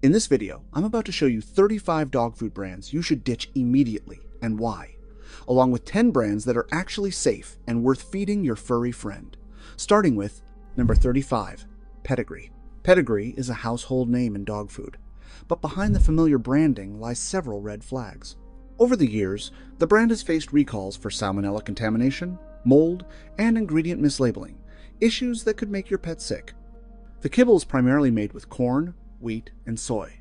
In this video, I'm about to show you 35 dog food brands you should ditch immediately and why, along with 10 brands that are actually safe and worth feeding your furry friend. Starting with number 35, Pedigree. Pedigree is a household name in dog food, but behind the familiar branding lies several red flags. Over the years, the brand has faced recalls for salmonella contamination, mold, and ingredient mislabeling, issues that could make your pet sick. The kibble is primarily made with corn, wheat, and soy,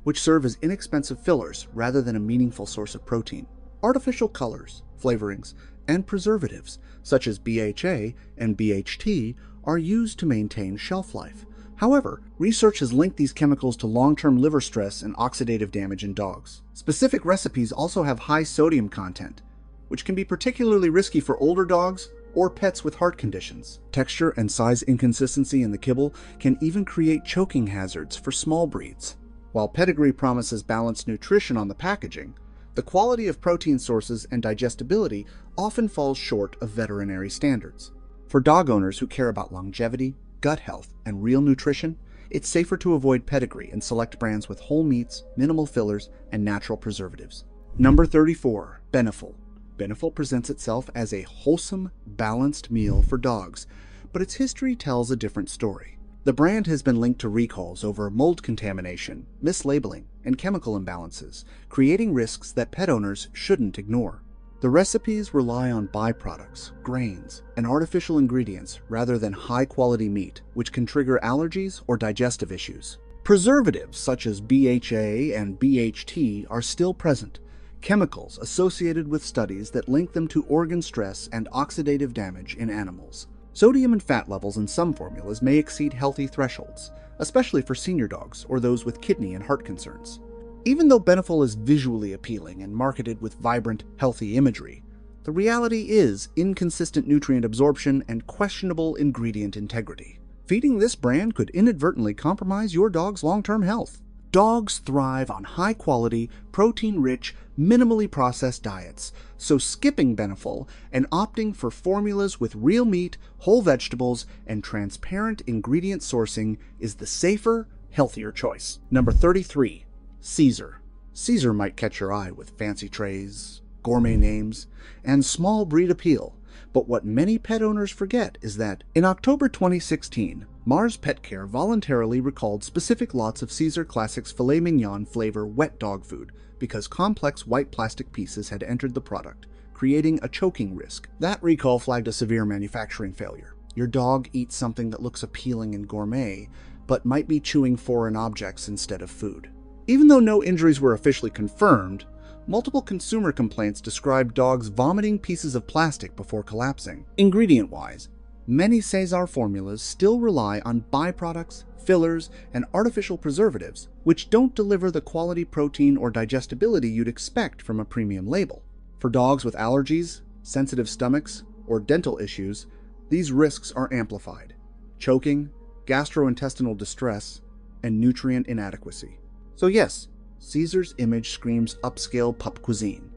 which serve as inexpensive fillers rather than a meaningful source of protein. Artificial colors, flavorings, and preservatives, such as BHA and BHT, are used to maintain shelf life. However, research has linked these chemicals to long-term liver stress and oxidative damage in dogs. Specific recipes also have high sodium content, which can be particularly risky for older dogs or pets with heart conditions. Texture and size inconsistency in the kibble can even create choking hazards for small breeds. While Pedigree promises balanced nutrition on the packaging, the quality of protein sources and digestibility often falls short of veterinary standards. For dog owners who care about longevity, gut health, and real nutrition, it's safer to avoid Pedigree and select brands with whole meats, minimal fillers, and natural preservatives. Number 34, Beneful. Beneful presents itself as a wholesome, balanced meal for dogs, but its history tells a different story. The brand has been linked to recalls over mold contamination, mislabeling, and chemical imbalances, creating risks that pet owners shouldn't ignore. The recipes rely on byproducts, grains, and artificial ingredients rather than high-quality meat, which can trigger allergies or digestive issues. Preservatives such as BHA and BHT are still present, chemicals associated with studies that link them to organ stress and oxidative damage in animals. Sodium and fat levels in some formulas may exceed healthy thresholds, especially for senior dogs or those with kidney and heart concerns. Even though Beneful is visually appealing and marketed with vibrant, healthy imagery, the reality is inconsistent nutrient absorption and questionable ingredient integrity. Feeding this brand could inadvertently compromise your dog's long-term health. Dogs thrive on high-quality, protein-rich, minimally processed diets, so skipping Beneful and opting for formulas with real meat, whole vegetables, and transparent ingredient sourcing is the safer, healthier choice. Number 33. Caesar. Caesar might catch your eye with fancy trays, gourmet names, and small breed appeal, but what many pet owners forget is that in October 2016, Mars Pet Care voluntarily recalled specific lots of Caesar Classics filet mignon flavor wet dog food because complex white plastic pieces had entered the product, creating a choking risk. That recall flagged a severe manufacturing failure. Your dog eats something that looks appealing and gourmet, but might be chewing foreign objects instead of food. Even though no injuries were officially confirmed, multiple consumer complaints described dogs vomiting pieces of plastic before collapsing. Ingredient-wise, many Caesar formulas still rely on byproducts, fillers, and artificial preservatives, which don't deliver the quality protein or digestibility you'd expect from a premium label. For dogs with allergies, sensitive stomachs, or dental issues, these risks are amplified: choking, gastrointestinal distress, and nutrient inadequacy. So yes, Caesar's image screams upscale pup cuisine,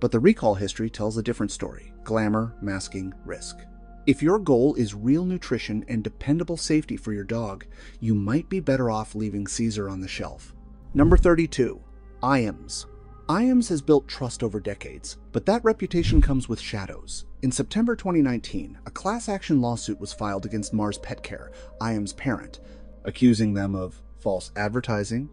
but the recall history tells a different story: glamour masking risk. If your goal is real nutrition and dependable safety for your dog, you might be better off leaving Caesar on the shelf. Number 32. Iams. Iams has built trust over decades, but that reputation comes with shadows. In September 2019, a class action lawsuit was filed against Mars Pet Care, Iams' parent, accusing them of false advertising,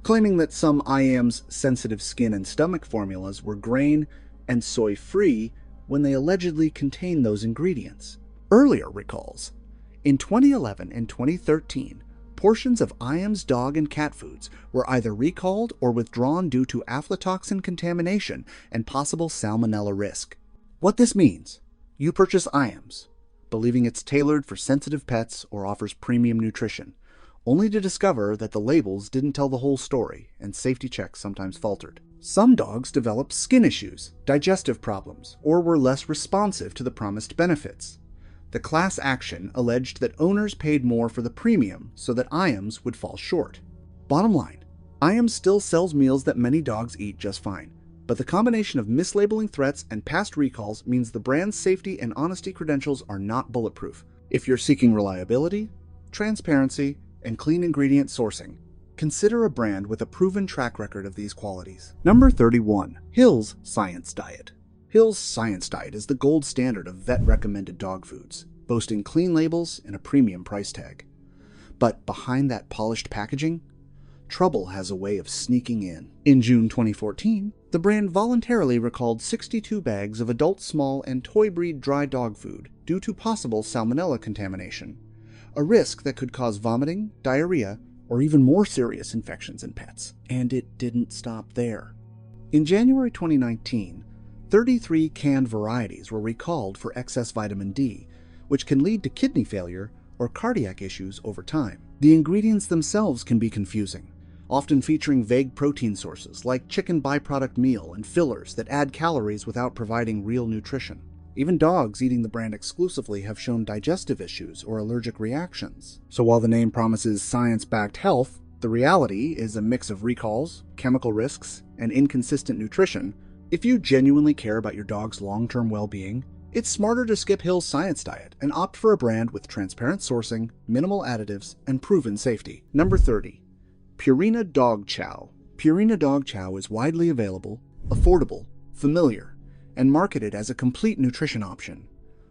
claiming that some Iams sensitive skin and stomach formulas were grain and soy-free when they allegedly contained those ingredients. Earlier recalls, in 2011 and 2013, portions of Iams dog and cat foods were either recalled or withdrawn due to aflatoxin contamination and possible salmonella risk. What this means: you purchase Iams, believing it's tailored for sensitive pets or offers premium nutrition, only to discover that the labels didn't tell the whole story and safety checks sometimes faltered. Some dogs developed skin issues, digestive problems, or were less responsive to the promised benefits. The class action alleged that owners paid more for the premium so that Iams would fall short. Bottom line, Iams still sells meals that many dogs eat just fine, but the combination of mislabeling threats and past recalls means the brand's safety and honesty credentials are not bulletproof. If you're seeking reliability, transparency, and clean ingredient sourcing, Consider a brand with a proven track record of these qualities. Number 31. Hill's Science Diet. Hill's Science Diet is the gold standard of vet-recommended dog foods, boasting clean labels and a premium price tag. But behind that polished packaging, trouble has a way of sneaking in. In June 2014, the brand voluntarily recalled 62 bags of adult small and toy breed dry dog food due to possible salmonella contamination, a risk that could cause vomiting, diarrhea, or even more serious infections in pets. And it didn't stop there. In January 2019, 33 canned varieties were recalled for excess vitamin D, which can lead to kidney failure or cardiac issues over time. The ingredients themselves can be confusing, often featuring vague protein sources like chicken byproduct meal and fillers that add calories without providing real nutrition. Even dogs eating the brand exclusively have shown digestive issues or allergic reactions. So while the name promises science-backed health, the reality is a mix of recalls, chemical risks, and inconsistent nutrition. If you genuinely care about your dog's long-term well-being, it's smarter to skip Hill's Science Diet and opt for a brand with transparent sourcing, minimal additives, and proven safety. Number 30. Purina Dog Chow. Purina Dog Chow is widely available, affordable, familiar, and marketed as a complete nutrition option.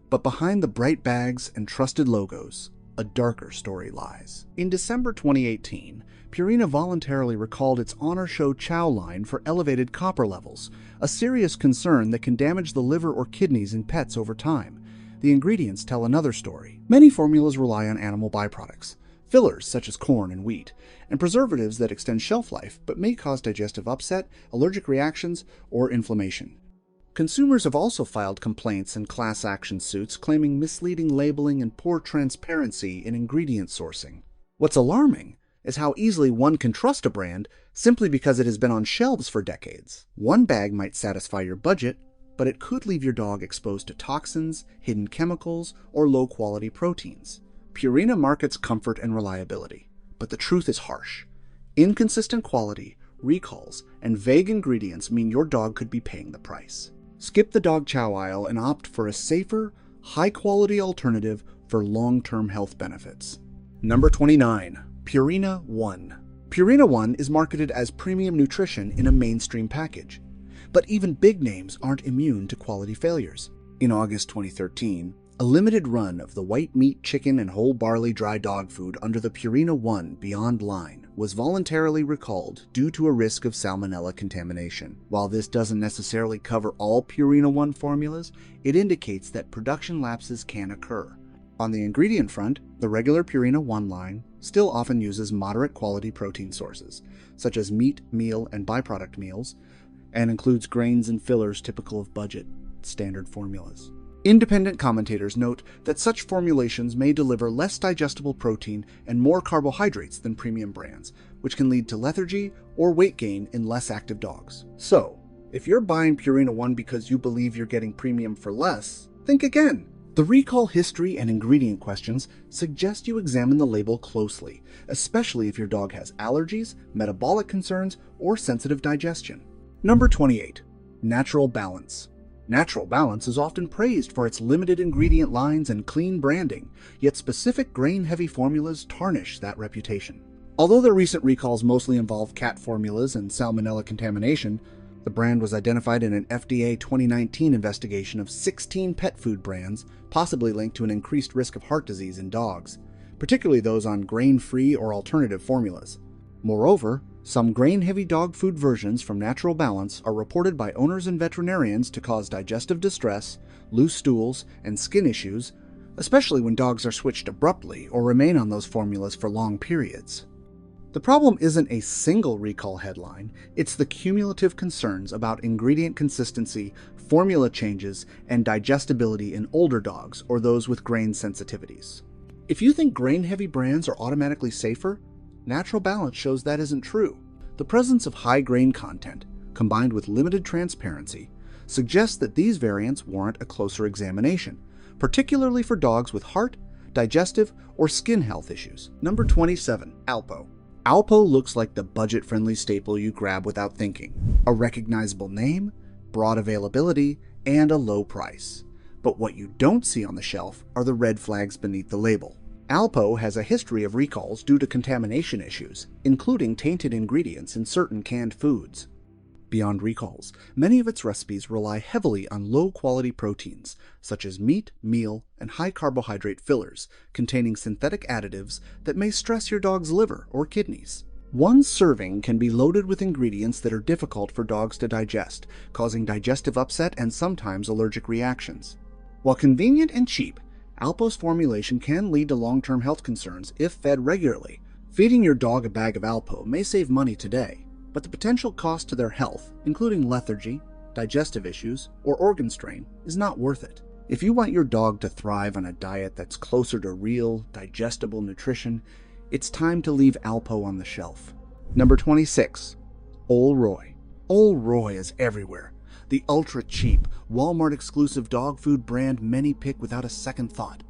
But behind the bright bags and trusted logos, a darker story lies. In December 2018, Purina voluntarily recalled its Honor Show Chow line for elevated copper levels, a serious concern that can damage the liver or kidneys in pets over time. The ingredients tell another story. Many formulas rely on animal byproducts, fillers such as corn and wheat, and preservatives that extend shelf life but may cause digestive upset, allergic reactions, or inflammation. Consumers have also filed complaints and class action suits claiming misleading labeling and poor transparency in ingredient sourcing. What's alarming is how easily one can trust a brand simply because it has been on shelves for decades. One bag might satisfy your budget, but it could leave your dog exposed to toxins, hidden chemicals, or low-quality proteins. Purina markets comfort and reliability, but the truth is harsh. Inconsistent quality, recalls, and vague ingredients mean your dog could be paying the price. Skip the dog chow aisle and opt for a safer, high-quality alternative for long-term health benefits. Number 29. Purina One. Purina One is marketed as premium nutrition in a mainstream package. But even big names aren't immune to quality failures. In August 2013, a limited run of the white meat chicken and whole barley dry dog food under the Purina One Beyond line was voluntarily recalled due to a risk of salmonella contamination. While this doesn't necessarily cover all Purina One formulas, it indicates that production lapses can occur. On the ingredient front, the regular Purina One line still often uses moderate quality protein sources, such as meat, meal, and byproduct meals, and includes grains and fillers typical of budget, standard formulas. Independent commentators note that such formulations may deliver less digestible protein and more carbohydrates than premium brands, which can lead to lethargy or weight gain in less active dogs. So, if you're buying Purina One because you believe you're getting premium for less, think again. The recall history and ingredient questions suggest you examine the label closely, especially if your dog has allergies, metabolic concerns, or sensitive digestion. Number 28. Natural Balance. Natural Balance is often praised for its limited ingredient lines and clean branding, yet specific grain-heavy formulas tarnish that reputation. Although their recent recalls mostly involve cat formulas and salmonella contamination, the brand was identified in an FDA 2019 investigation of 16 pet food brands, possibly linked to an increased risk of heart disease in dogs, particularly those on grain-free or alternative formulas. Moreover, some grain-heavy dog food versions from Natural Balance are reported by owners and veterinarians to cause digestive distress, loose stools, and skin issues, especially when dogs are switched abruptly or remain on those formulas for long periods. The problem isn't a single recall headline, it's the cumulative concerns about ingredient consistency, formula changes, and digestibility in older dogs or those with grain sensitivities. If you think grain-heavy brands are automatically safer, Natural Balance shows that isn't true. The presence of high grain content, combined with limited transparency, suggests that these variants warrant a closer examination, particularly for dogs with heart, digestive, or skin health issues. Number 27. Alpo. Alpo looks like the budget-friendly staple you grab without thinking. A recognizable name, broad availability, and a low price. But what you don't see on the shelf are the red flags beneath the label. Alpo has a history of recalls due to contamination issues, including tainted ingredients in certain canned foods. Beyond recalls, many of its recipes rely heavily on low-quality proteins, such as meat, meal, and high-carbohydrate fillers, containing synthetic additives that may stress your dog's liver or kidneys. One serving can be loaded with ingredients that are difficult for dogs to digest, causing digestive upset and sometimes allergic reactions. While convenient and cheap, Alpo's formulation can lead to long-term health concerns if fed regularly. Feeding your dog a bag of Alpo may save money today, but the potential cost to their health, including lethargy, digestive issues, or organ strain, is not worth it. If you want your dog to thrive on a diet that's closer to real, digestible nutrition, it's time to leave Alpo on the shelf. Number 26. Ol' Roy. Ol' Roy is everywhere. The ultra-cheap, Walmart-exclusive dog food brand many pick without a second thought.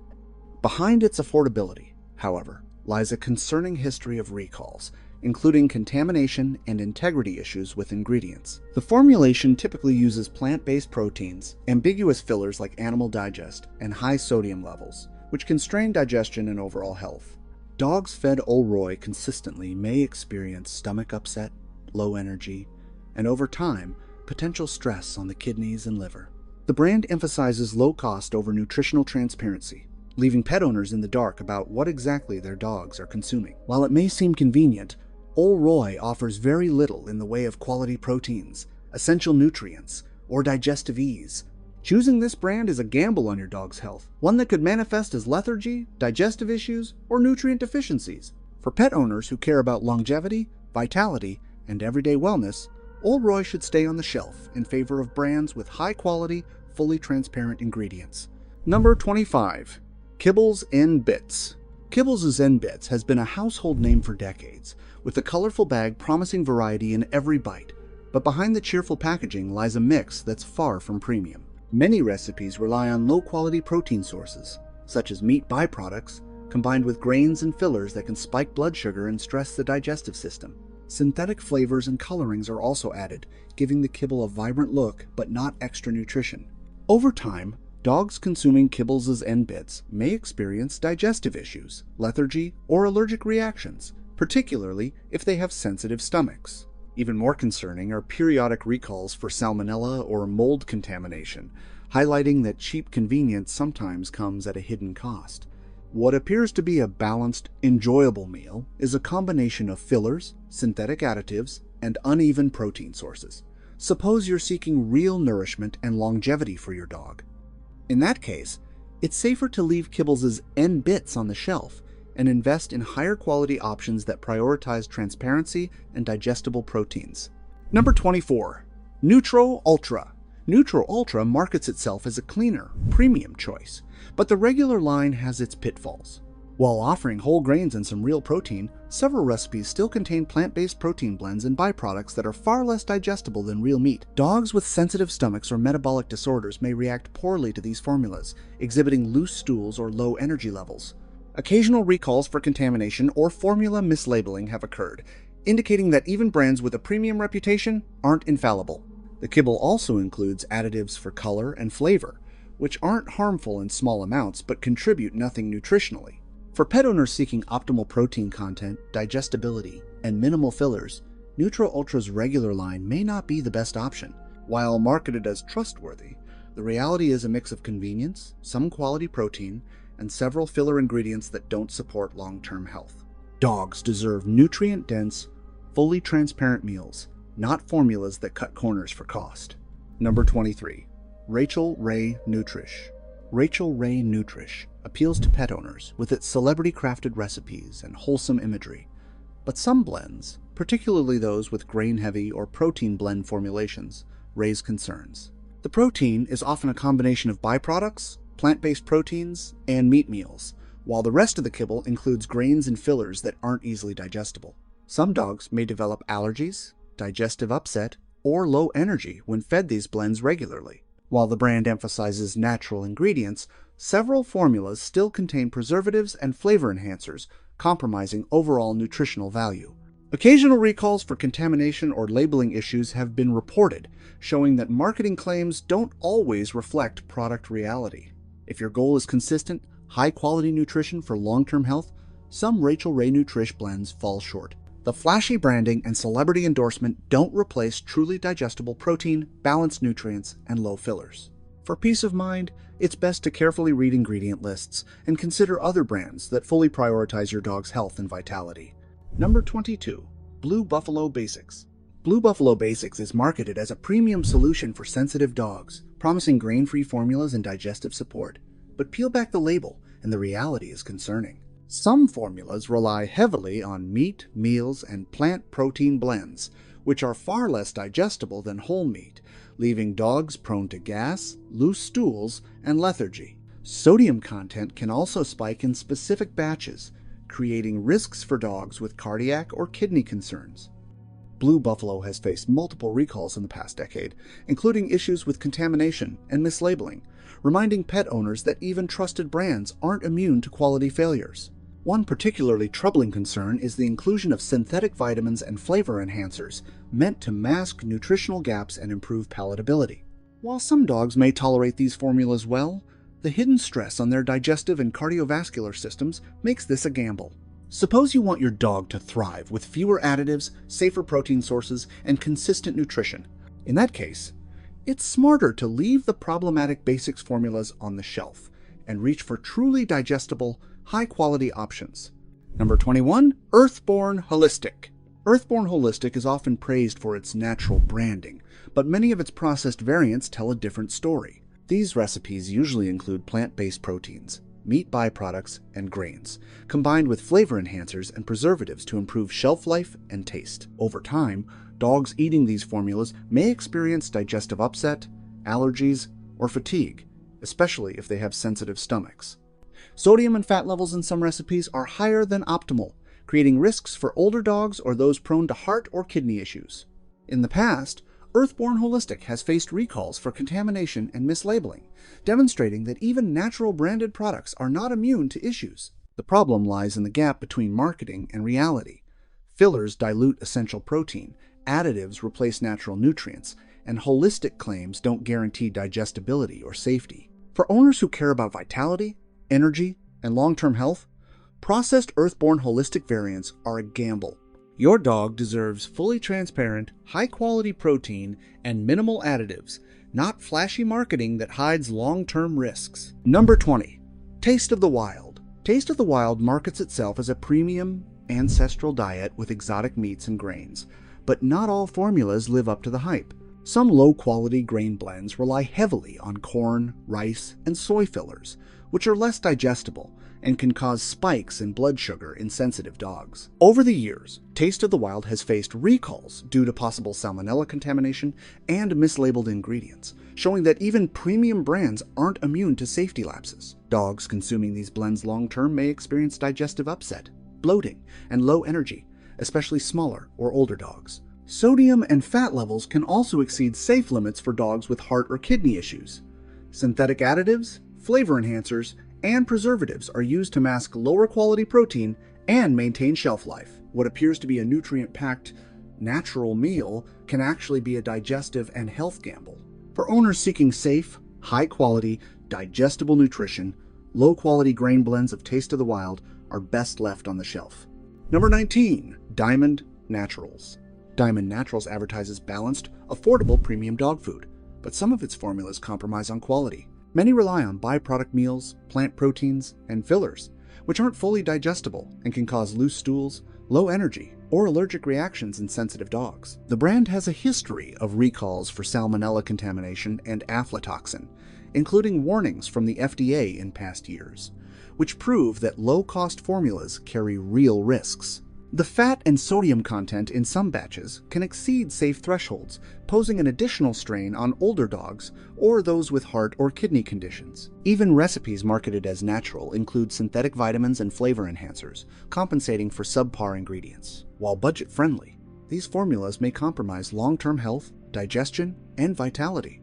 Behind its affordability, however, lies a concerning history of recalls, including contamination and integrity issues with ingredients. The formulation typically uses plant-based proteins, ambiguous fillers like Animal Digest, and high sodium levels, which can strain digestion and overall health. Dogs fed Ol' Roy consistently may experience stomach upset, low energy, and over time, potential stress on the kidneys and liver. The brand emphasizes low cost over nutritional transparency, leaving pet owners in the dark about what exactly their dogs are consuming. While it may seem convenient, Ol' Roy offers very little in the way of quality proteins, essential nutrients, or digestive ease. Choosing this brand is a gamble on your dog's health, one that could manifest as lethargy, digestive issues, or nutrient deficiencies. For pet owners who care about longevity, vitality, and everyday wellness, Ol' Roy should stay on the shelf in favor of brands with high-quality, fully transparent ingredients. Number 25. Kibbles N Bits. Kibbles N Bits has been a household name for decades, with the colorful bag promising variety in every bite. But behind the cheerful packaging lies a mix that's far from premium. Many recipes rely on low-quality protein sources, such as meat byproducts, combined with grains and fillers that can spike blood sugar and stress the digestive system. Synthetic flavors and colorings are also added, giving the kibble a vibrant look but not extra nutrition. Over time, dogs consuming Kibbles N Bits may experience digestive issues, lethargy, or allergic reactions, particularly if they have sensitive stomachs. Even more concerning are periodic recalls for salmonella or mold contamination, highlighting that cheap convenience sometimes comes at a hidden cost. What appears to be a balanced, enjoyable meal is a combination of fillers, synthetic additives, and uneven protein sources. Suppose you're seeking real nourishment and longevity for your dog. In that case, it's safer to leave Kibbles N Bits on the shelf and invest in higher quality options that prioritize transparency and digestible proteins. Number 24. Nutro Ultra. Nutro Ultra markets itself as a cleaner, premium choice, but the regular line has its pitfalls. While offering whole grains and some real protein, several recipes still contain plant-based protein blends and byproducts that are far less digestible than real meat. Dogs with sensitive stomachs or metabolic disorders may react poorly to these formulas, exhibiting loose stools or low energy levels. Occasional recalls for contamination or formula mislabeling have occurred, indicating that even brands with a premium reputation aren't infallible. The kibble also includes additives for color and flavor, which aren't harmful in small amounts but contribute nothing nutritionally. For pet owners seeking optimal protein content, digestibility, and minimal fillers, Nutro Ultra's regular line may not be the best option. While marketed as trustworthy, the reality is a mix of convenience, some quality protein, and several filler ingredients that don't support long-term health. Dogs deserve nutrient-dense, fully transparent meals, not formulas that cut corners for cost. Number 23. Rachael Ray Nutrish. Rachael Ray Nutrish appeals to pet owners with its celebrity-crafted recipes and wholesome imagery, but some blends, particularly those with grain-heavy or protein blend formulations, raise concerns. The protein is often a combination of byproducts, plant-based proteins, and meat meals, while the rest of the kibble includes grains and fillers that aren't easily digestible. Some dogs may develop allergies, digestive upset, or low energy when fed these blends regularly. While the brand emphasizes natural ingredients, several formulas still contain preservatives and flavor enhancers, compromising overall nutritional value. Occasional recalls for contamination or labeling issues have been reported, showing that marketing claims don't always reflect product reality. If your goal is consistent, high-quality nutrition for long-term health, some Rachel Ray Nutrish blends fall short. The flashy branding and celebrity endorsement don't replace truly digestible protein, balanced nutrients, and low fillers. For peace of mind, it's best to carefully read ingredient lists and consider other brands that fully prioritize your dog's health and vitality. Number 22. Blue Buffalo Basics. Blue Buffalo Basics is marketed as a premium solution for sensitive dogs, promising grain-free formulas and digestive support. But peel back the label, and the reality is concerning. Some formulas rely heavily on meat, meals, and plant protein blends, which are far less digestible than whole meat, leaving dogs prone to gas, loose stools, and lethargy. Sodium content can also spike in specific batches, creating risks for dogs with cardiac or kidney concerns. Blue Buffalo has faced multiple recalls in the past decade, including issues with contamination and mislabeling, reminding pet owners that even trusted brands aren't immune to quality failures. One particularly troubling concern is the inclusion of synthetic vitamins and flavor enhancers meant to mask nutritional gaps and improve palatability. While some dogs may tolerate these formulas well, the hidden stress on their digestive and cardiovascular systems makes this a gamble. Suppose you want your dog to thrive with fewer additives, safer protein sources, and consistent nutrition. In that case, it's smarter to leave the problematic basics formulas on the shelf and reach for truly digestible, high-quality options. Number 21. Earthborn Holistic. Earthborn Holistic is often praised for its natural branding, but many of its processed variants tell a different story. These recipes usually include plant-based proteins, meat byproducts, and grains, combined with flavor enhancers and preservatives to improve shelf life and taste. Over time, dogs eating these formulas may experience digestive upset, allergies, or fatigue, especially if they have sensitive stomachs. Sodium and fat levels in some recipes are higher than optimal, creating risks for older dogs or those prone to heart or kidney issues. In the past, Earthborn Holistic has faced recalls for contamination and mislabeling, demonstrating that even natural branded products are not immune to issues. The problem lies in the gap between marketing and reality. Fillers dilute essential protein, additives replace natural nutrients, and holistic claims don't guarantee digestibility or safety. For owners who care about vitality, energy, and long-term health, processed Earthborn Holistic variants are a gamble. Your dog deserves fully transparent, high-quality protein and minimal additives, not flashy marketing that hides long-term risks. Number 20. Taste of the Wild. Taste of the Wild markets itself as a premium, ancestral diet with exotic meats and grains, but not all formulas live up to the hype. Some low-quality grain blends rely heavily on corn, rice, and soy fillers, which are less digestible and can cause spikes in blood sugar in sensitive dogs. Over the years, Taste of the Wild has faced recalls due to possible salmonella contamination and mislabeled ingredients, showing that even premium brands aren't immune to safety lapses. Dogs consuming these blends long-term may experience digestive upset, bloating, and low energy, especially smaller or older dogs. Sodium and fat levels can also exceed safe limits for dogs with heart or kidney issues. Synthetic additives, flavor enhancers, and preservatives are used to mask lower quality protein and maintain shelf life. What appears to be a nutrient-packed, natural meal can actually be a digestive and health gamble. For owners seeking safe, high-quality, digestible nutrition, low-quality grain blends of Taste of the Wild are best left on the shelf. Number 19. Diamond Naturals. Diamond Naturals advertises balanced, affordable premium dog food, but some of its formulas compromise on quality. Many rely on byproduct meals, plant proteins, and fillers, which aren't fully digestible and can cause loose stools, low energy, or allergic reactions in sensitive dogs. The brand has a history of recalls for salmonella contamination and aflatoxin, including warnings from the FDA in past years, which prove that low-cost formulas carry real risks. The fat and sodium content in some batches can exceed safe thresholds, posing an additional strain on older dogs or those with heart or kidney conditions. Even recipes marketed as natural include synthetic vitamins and flavor enhancers, compensating for subpar ingredients. While budget-friendly, these formulas may compromise long-term health, digestion, and vitality.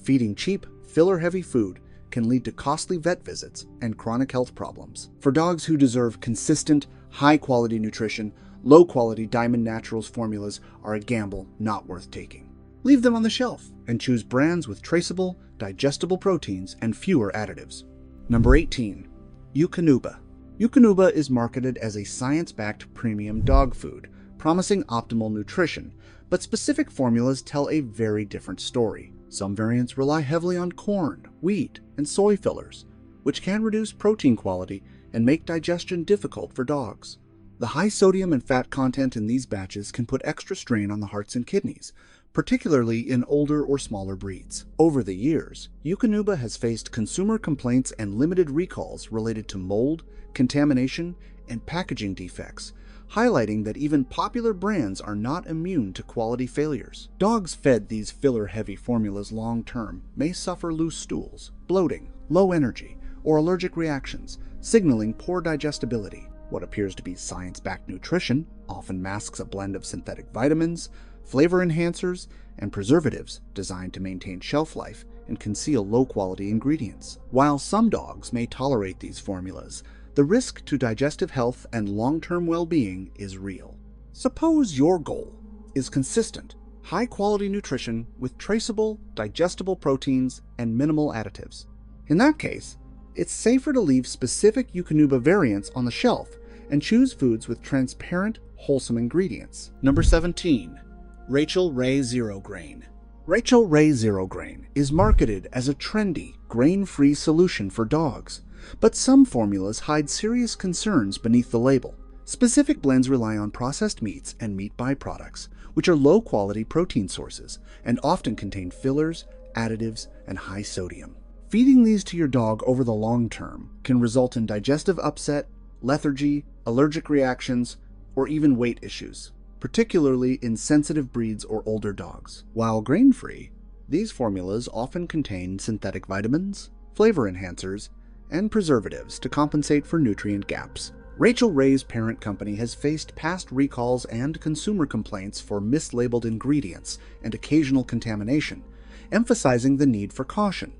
Feeding cheap, filler-heavy food can lead to costly vet visits and chronic health problems. For dogs who deserve consistent, high-quality nutrition, low-quality Diamond Naturals formulas are a gamble not worth taking. Leave them on the shelf and choose brands with traceable, digestible proteins and fewer additives. Number 18. Eukanuba. Eukanuba is marketed as a science-backed premium dog food, promising optimal nutrition, but specific formulas tell a very different story. Some variants rely heavily on corn, wheat, and soy fillers, which can reduce protein quality and make digestion difficult for dogs. The high sodium and fat content in these batches can put extra strain on the hearts and kidneys, particularly in older or smaller breeds. Over the years, Eukanuba has faced consumer complaints and limited recalls related to mold, contamination, and packaging defects, highlighting that even popular brands are not immune to quality failures. Dogs fed these filler-heavy formulas long-term may suffer loose stools, bloating, low energy, or allergic reactions, signaling poor digestibility. What appears to be science-backed nutrition often masks a blend of synthetic vitamins, flavor enhancers, and preservatives designed to maintain shelf life and conceal low-quality ingredients. While some dogs may tolerate these formulas, the risk to digestive health and long-term well-being is real. Suppose your goal is consistent, high-quality nutrition with traceable, digestible proteins and minimal additives. In that case, it's safer to leave specific Eukanuba variants on the shelf and choose foods with transparent, wholesome ingredients. Number 17. Rachael Ray Zero Grain. Rachael Ray Zero Grain is marketed as a trendy, grain-free solution for dogs, but some formulas hide serious concerns beneath the label. Specific blends rely on processed meats and meat byproducts, which are low-quality protein sources and often contain fillers, additives, and high sodium. Feeding these to your dog over the long term can result in digestive upset, lethargy, allergic reactions, or even weight issues, particularly in sensitive breeds or older dogs. While grain-free, these formulas often contain synthetic vitamins, flavor enhancers, and preservatives to compensate for nutrient gaps. Rachael Ray's parent company has faced past recalls and consumer complaints for mislabeled ingredients and occasional contamination, emphasizing the need for caution.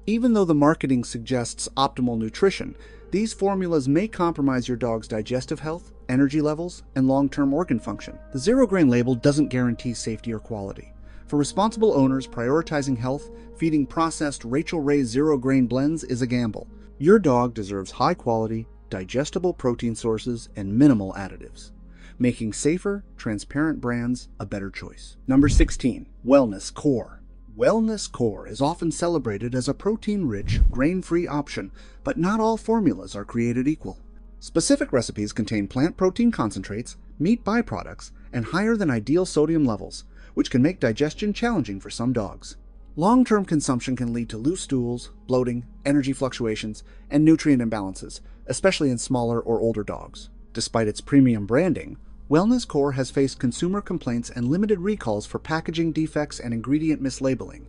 Even though the marketing suggests optimal nutrition, these formulas may compromise your dog's digestive health, energy levels, and long-term organ function. The zero grain label doesn't guarantee safety or quality. For responsible owners prioritizing health, feeding processed Rachael Ray zero grain blends is a gamble. Your dog deserves high-quality, digestible protein sources and minimal additives, making safer, transparent brands a better choice. Number 16. Wellness Core. Wellness Core is often celebrated as a protein-rich, grain-free option, but not all formulas are created equal. Specific recipes contain plant protein concentrates, meat byproducts, and higher than ideal sodium levels, which can make digestion challenging for some dogs. Long-term consumption can lead to loose stools, bloating, energy fluctuations, and nutrient imbalances, especially in smaller or older dogs. Despite its premium branding, Wellness Core has faced consumer complaints and limited recalls for packaging defects and ingredient mislabeling,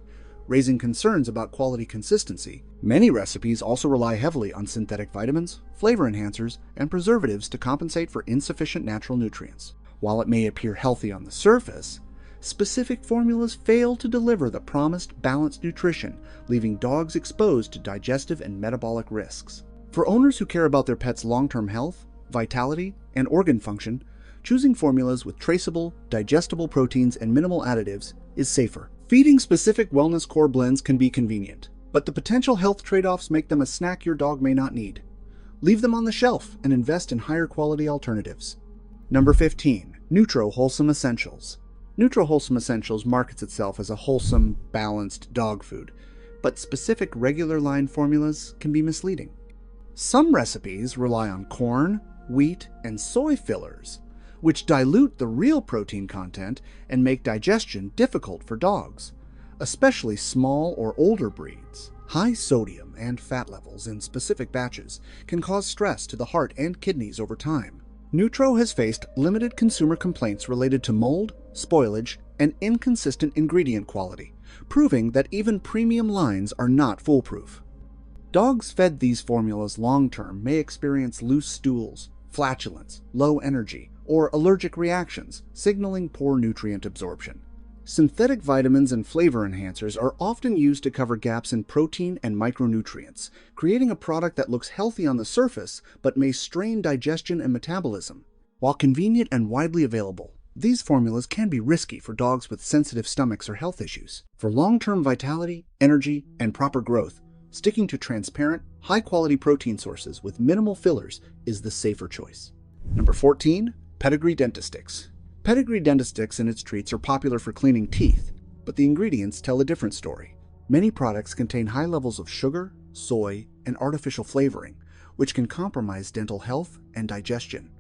raising concerns about quality consistency. Many recipes also rely heavily on synthetic vitamins, flavor enhancers, and preservatives to compensate for insufficient natural nutrients. While it may appear healthy on the surface, specific formulas fail to deliver the promised balanced nutrition, leaving dogs exposed to digestive and metabolic risks. For owners who care about their pet's long-term health, vitality, and organ function, choosing formulas with traceable, digestible proteins and minimal additives is safer. Feeding specific Wellness Core blends can be convenient, but the potential health trade-offs make them a snack your dog may not need. Leave them on the shelf and invest in higher quality alternatives. Number 15. Wholesome Essentials. Wholesome Essentials markets itself as a wholesome, balanced dog food, but specific regular line formulas can be misleading. Some recipes rely on corn, wheat, and soy fillers, which dilute the real protein content and make digestion difficult for dogs, especially small or older breeds. High sodium and fat levels in specific batches can cause stress to the heart and kidneys over time. Nutro has faced limited consumer complaints related to mold, spoilage, and inconsistent ingredient quality, proving that even premium lines are not foolproof. Dogs fed these formulas long-term may experience loose stools, flatulence, low energy, or allergic reactions, signaling poor nutrient absorption. Synthetic vitamins and flavor enhancers are often used to cover gaps in protein and micronutrients, creating a product that looks healthy on the surface but may strain digestion and metabolism. While convenient and widely available, these formulas can be risky for dogs with sensitive stomachs or health issues. For long-term vitality, energy, and proper growth, Sticking to transparent, high-quality protein sources with minimal fillers is the safer choice. Number 14. Pedigree Dentistics. Pedigree Dentistics and its treats are popular for cleaning teeth, but the ingredients tell a different story. Many products contain high levels of sugar, soy, and artificial flavoring, which can compromise dental health and digestion.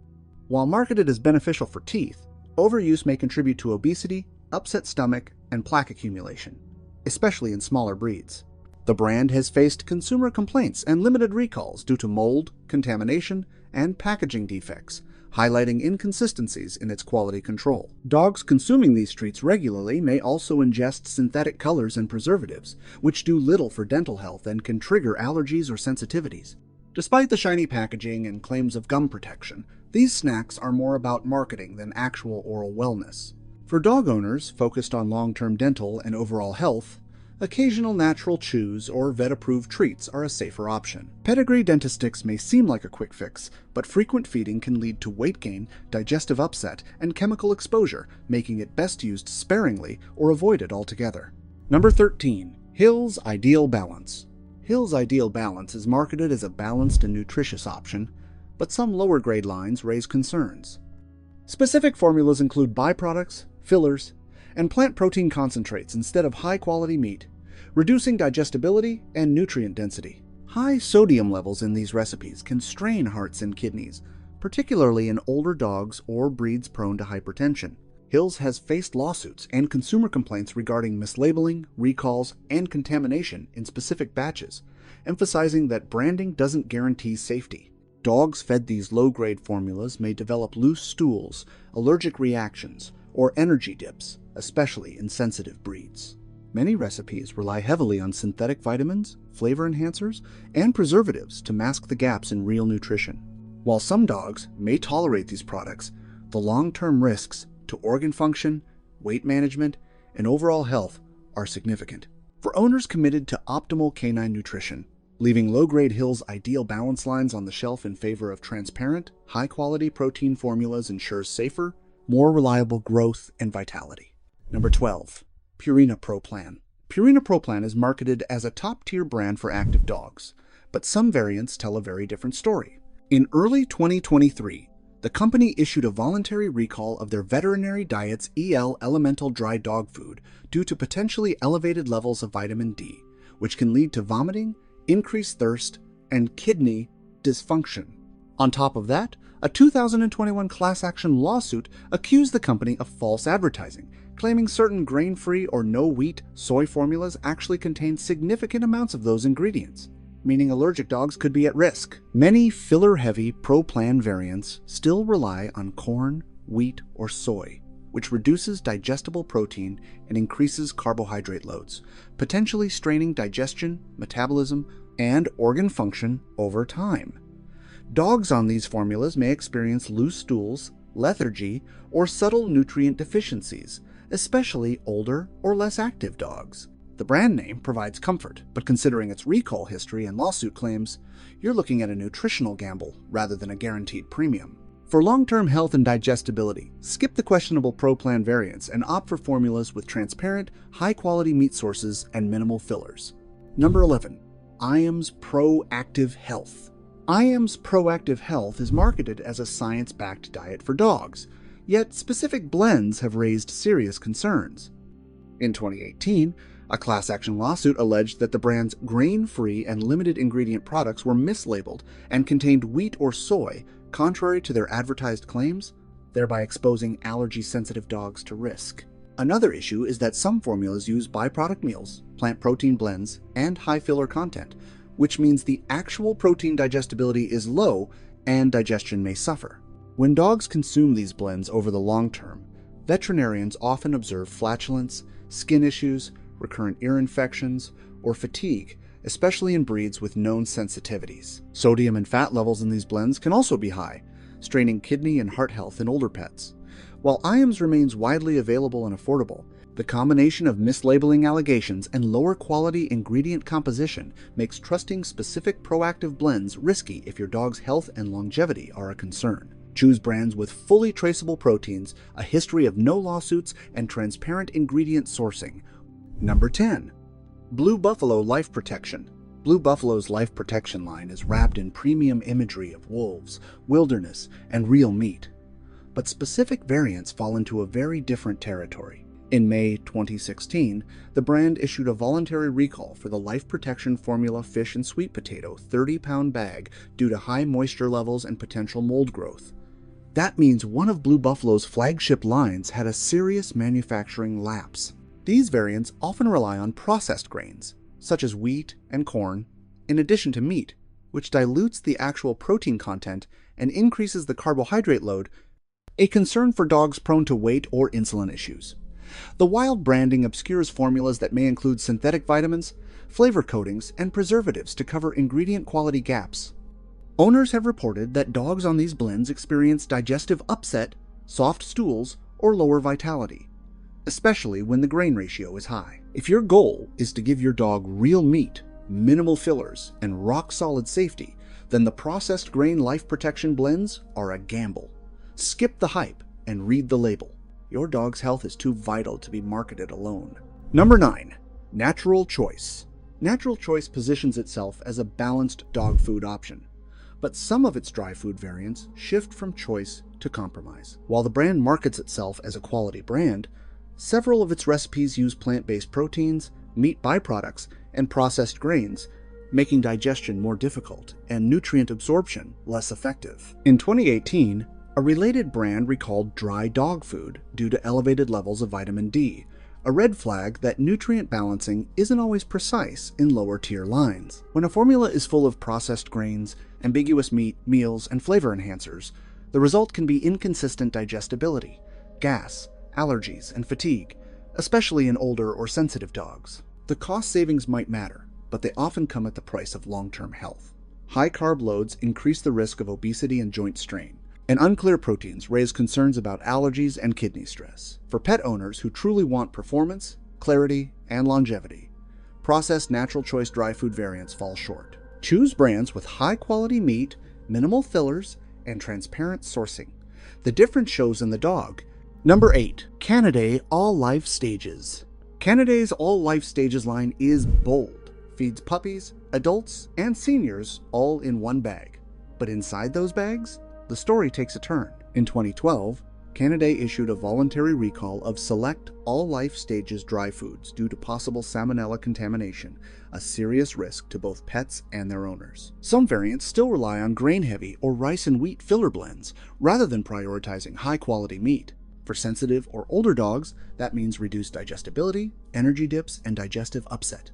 While marketed as beneficial for teeth, overuse may contribute to obesity, upset stomach, and plaque accumulation, especially in smaller breeds. The brand has faced consumer complaints and limited recalls due to mold, contamination, and packaging defects, highlighting inconsistencies in its quality control. Dogs consuming these treats regularly may also ingest synthetic colors and preservatives, which do little for dental health and can trigger allergies or sensitivities. Despite the shiny packaging and claims of gum protection, these snacks are more about marketing than actual oral wellness. For dog owners focused on long-term dental and overall health, occasional natural chews or vet-approved treats are a safer option. Pedigree Dentistics may seem like a quick fix, but frequent feeding can lead to weight gain, digestive upset, and chemical exposure, making it best used sparingly or avoided altogether. Number 13. Hill's Ideal Balance. Hill's Ideal Balance is marketed as a balanced and nutritious option, but some lower-grade lines raise concerns. Specific formulas include byproducts, fillers, and plant protein concentrates instead of high-quality meat, reducing digestibility and nutrient density. High sodium levels in these recipes can strain hearts and kidneys, particularly in older dogs or breeds prone to hypertension. Hill's has faced lawsuits and consumer complaints regarding mislabeling, recalls, and contamination in specific batches, emphasizing that branding doesn't guarantee safety. Dogs fed these low-grade formulas may develop loose stools, allergic reactions, or energy dips, especially in sensitive breeds. Many recipes rely heavily on synthetic vitamins, flavor enhancers, and preservatives to mask the gaps in real nutrition. While some dogs may tolerate these products, the long-term risks to organ function, weight management, and overall health are significant. For owners committed to optimal canine nutrition, leaving low-grade Hill's Ideal Balance lines on the shelf in favor of transparent, high-quality protein formulas ensures safer, more reliable growth and vitality. Number 12. Purina Pro Plan. Purina Pro Plan is marketed as a top-tier brand for active dogs, but some variants tell a very different story. In early 2023, the company issued a voluntary recall of their veterinary diet's EL Elemental dry dog food due to potentially elevated levels of vitamin D, which can lead to vomiting, increased thirst, and kidney dysfunction. On top of that, a 2021 class action lawsuit accused the company of false advertising, claiming certain grain-free or no-wheat soy formulas actually contain significant amounts of those ingredients, meaning allergic dogs could be at risk. Many filler-heavy Pro Plan variants still rely on corn, wheat, or soy, which reduces digestible protein and increases carbohydrate loads, potentially straining digestion, metabolism, and organ function over time. Dogs on these formulas may experience loose stools, lethargy, or subtle nutrient deficiencies, especially older or less active dogs. The brand name provides comfort, but considering its recall history and lawsuit claims, you're looking at a nutritional gamble rather than a guaranteed premium. For long-term health and digestibility, skip the questionable Pro Plan variants and opt for formulas with transparent, high-quality meat sources and minimal fillers. Number 11. IAMS Proactive Health. IAMS Proactive Health is marketed as a science-backed diet for dogs, yet specific blends have raised serious concerns. In 2018, a class action lawsuit alleged that the brand's grain-free and limited ingredient products were mislabeled and contained wheat or soy, contrary to their advertised claims, thereby exposing allergy-sensitive dogs to risk. Another issue is that some formulas use byproduct meals, plant protein blends, and high filler content, which means the actual protein digestibility is low and digestion may suffer. When dogs consume these blends over the long term, veterinarians often observe flatulence, skin issues, recurrent ear infections, or fatigue, especially in breeds with known sensitivities. Sodium and fat levels in these blends can also be high, straining kidney and heart health in older pets. While IAMS remains widely available and affordable, the combination of mislabeling allegations and lower quality ingredient composition makes trusting specific proactive blends risky if your dog's health and longevity are a concern. Choose brands with fully traceable proteins, a history of no lawsuits, and transparent ingredient sourcing. Number 10. Blue Buffalo Life Protection. Blue Buffalo's Life Protection line is wrapped in premium imagery of wolves, wilderness, and real meat. But specific variants fall into a very different territory. In May 2016, the brand issued a voluntary recall for the Life Protection Formula Fish and Sweet Potato 30-pound bag due to high moisture levels and potential mold growth. That means one of Blue Buffalo's flagship lines had a serious manufacturing lapse. These variants often rely on processed grains, such as wheat and corn, in addition to meat, which dilutes the actual protein content and increases the carbohydrate load, a concern for dogs prone to weight or insulin issues. The wild branding obscures formulas that may include synthetic vitamins, flavor coatings, and preservatives to cover ingredient quality gaps. Owners have reported that dogs on these blends experience digestive upset, soft stools, or lower vitality, especially when the grain ratio is high. If your goal is to give your dog real meat, minimal fillers, and rock-solid safety, then the processed grain Life Protection blends are a gamble. Skip the hype and read the label. Your dog's health is too vital to be marketed alone. Number 9. Natural Choice. Natural Choice positions itself as a balanced dog food option, but some of its dry food variants shift from choice to compromise. While the brand markets itself as a quality brand, several of its recipes use plant-based proteins, meat byproducts, and processed grains, making digestion more difficult and nutrient absorption less effective. In 2018, a related brand recalled dry dog food due to elevated levels of vitamin D, a red flag that nutrient balancing isn't always precise in lower-tier lines. When a formula is full of processed grains, ambiguous meat, meals, and flavor enhancers, the result can be inconsistent digestibility, gas, allergies, and fatigue, especially in older or sensitive dogs. The cost savings might matter, but they often come at the price of long-term health. High carb loads increase the risk of obesity and joint strain, and unclear proteins raise concerns about allergies and kidney stress. For pet owners who truly want performance, clarity, and longevity, processed Natural Choice dry food variants fall short. Choose brands with high-quality meat, minimal fillers, and transparent sourcing. The difference shows in the dog. Number 8. Canine All Life Stages. Canaine's All Life Stages line is bold, feeds puppies, adults, and seniors all in one bag. But inside those bags, the story takes a turn. In 2012, Canine issued a voluntary recall of select All Life Stages dry foods due to possible salmonella contamination, a serious risk to both pets and their owners. Some variants still rely on grain-heavy or rice and wheat filler blends, rather than prioritizing high-quality meat. For sensitive or older dogs, that means reduced digestibility, energy dips, and digestive upset.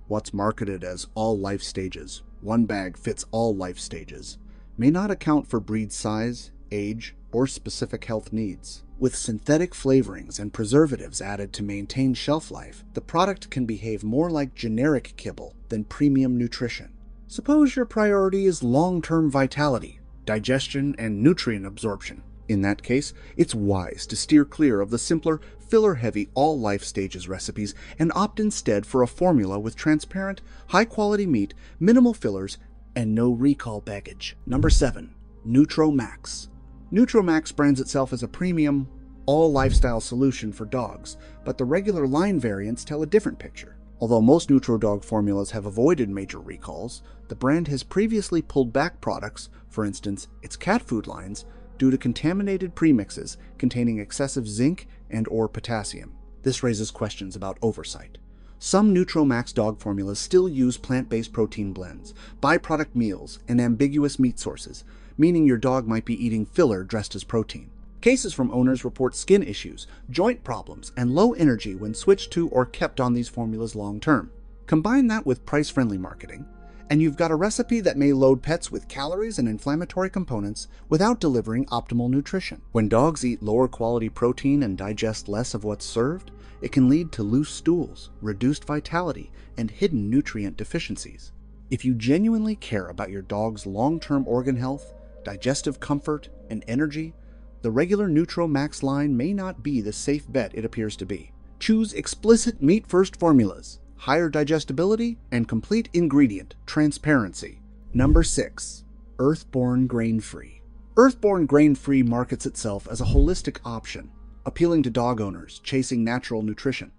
What's marketed as all life stages, one bag fits all life stages, may not account for breed size, age, or specific health needs. With synthetic flavorings and preservatives added to maintain shelf life, the product can behave more like generic kibble than premium nutrition. Suppose your priority is long-term vitality, digestion, and nutrient absorption. In that case, it's wise to steer clear of the simpler, filler-heavy all life stages recipes and opt instead for a formula with transparent, high-quality meat, minimal fillers, and no recall baggage. Number 7. NutroMax. NutroMax brands itself as a premium, all-lifestyle solution for dogs, but the regular line variants tell a different picture. Although most NutroDog formulas have avoided major recalls, the brand has previously pulled back products, for instance, its cat food lines, due to contaminated premixes containing excessive zinc and/or potassium. This raises questions about oversight. Some NutroMax dog formulas still use plant-based protein blends, byproduct meals, and ambiguous meat sources, meaning your dog might be eating filler dressed as protein. Cases from owners report skin issues, joint problems, and low energy when switched to or kept on these formulas long-term. Combine that with price-friendly marketing, and you've got a recipe that may load pets with calories and inflammatory components without delivering optimal nutrition. When dogs eat lower quality protein and digest less of what's served, it can lead to loose stools, reduced vitality, and hidden nutrient deficiencies. If you genuinely care about your dog's long-term organ health, digestive comfort, and energy, the regular NutroMax line may not be the safe bet it appears to be. Choose explicit meat-first formulas, higher digestibility, and complete ingredient transparency. Number 6. Earthborn Grain-Free. Earthborn Grain-Free markets itself as a holistic option, appealing to dog owners chasing natural nutrition.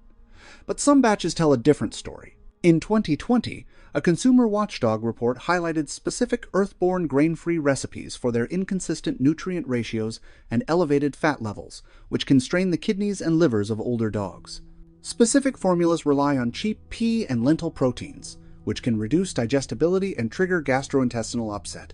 But some batches tell a different story. In 2020, a consumer watchdog report highlighted specific earthborn grain-free recipes for their inconsistent nutrient ratios and elevated fat levels, which can strain the kidneys and livers of older dogs. Specific formulas rely on cheap pea and lentil proteins, which can reduce digestibility and trigger gastrointestinal upset.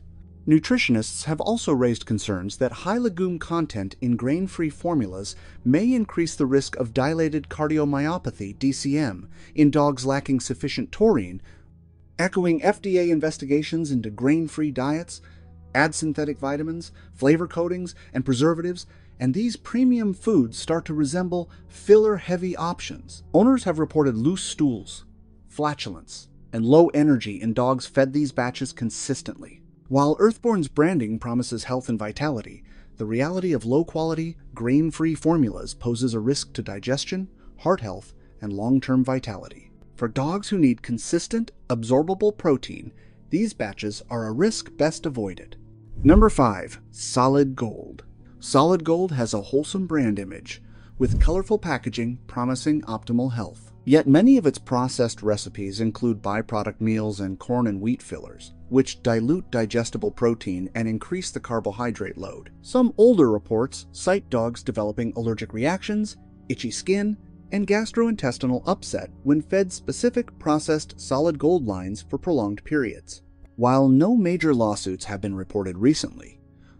Nutritionists have also raised concerns that high legume content in grain-free formulas may increase the risk of dilated cardiomyopathy (DCM) in dogs lacking sufficient taurine, echoing FDA investigations into grain-free diets, add synthetic vitamins, flavor coatings, and preservatives, and these premium foods start to resemble filler-heavy options. Owners have reported loose stools, flatulence, and low energy in dogs fed these batches consistently. While Earthborn's branding promises health and vitality, the reality of low-quality, grain-free formulas poses a risk to digestion, heart health, and long-term vitality. For dogs who need consistent, absorbable protein, these batches are a risk best avoided. Number 5. Solid Gold. Solid Gold has a wholesome brand image, with colorful packaging promising optimal health. Yet many of its processed recipes include byproduct meals and corn and wheat fillers, which dilute digestible protein and increase the carbohydrate load. Some older reports cite dogs developing allergic reactions, itchy skin, and gastrointestinal upset when fed specific processed solid gold lines for prolonged periods. While no major lawsuits have been reported recently,